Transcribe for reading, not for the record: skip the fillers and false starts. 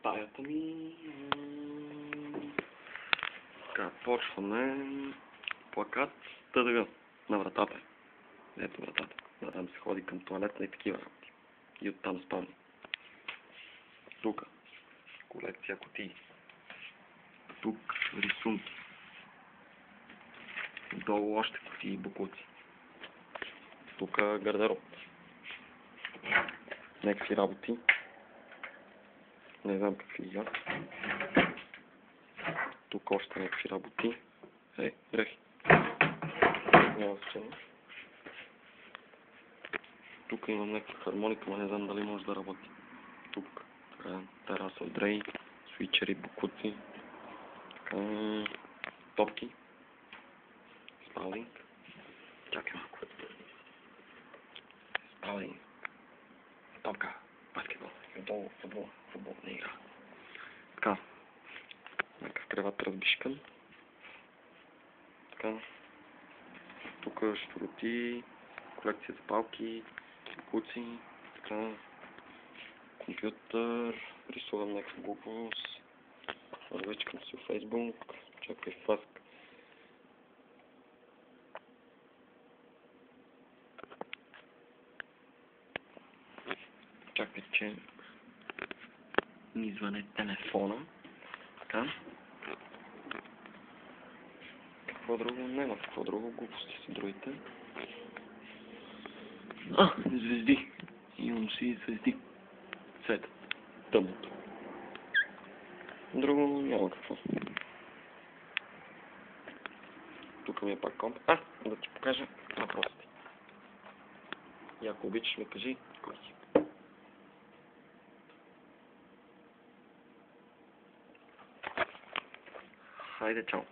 стаята ми. Така, почваме. Плакат тъдъга на вратата. Ето вратата. Там се ходи към тоалетна и такива работи. И оттам спални. Тук колекция кутии. Тук рисунки. Долу още кутии и буклуци. Тук гардероб. Някакви работи. Не знам какви я. Тук още някакви работи. Дрехи. Няма значение. Тук имам някаква хармоника, но не знам дали може да работи. Тук тераса от дрей, свичери, букуци, топки, спалинг. Чакай малко. Спалинг. Топка. Баскетбол. Футбол не игра. Така. Някакъв креват разбишкан. Така. Тук щуроти, колекция за палки, куци, така. Компютър, рисувам някаква глупост. Вървичкам си в Фейсбук. Чакай фаск. Чакай, че ми звъне телефона. Така. Какво друго? Няма какво друго. Глупости са другите. Звезди. Имам си звезди. Цвета. Тъмното. Друго няма какво. Тук ми е пак комп. Да ти покажа въпросите. И ако обичаш ми кажи кой си. Хайде, чао.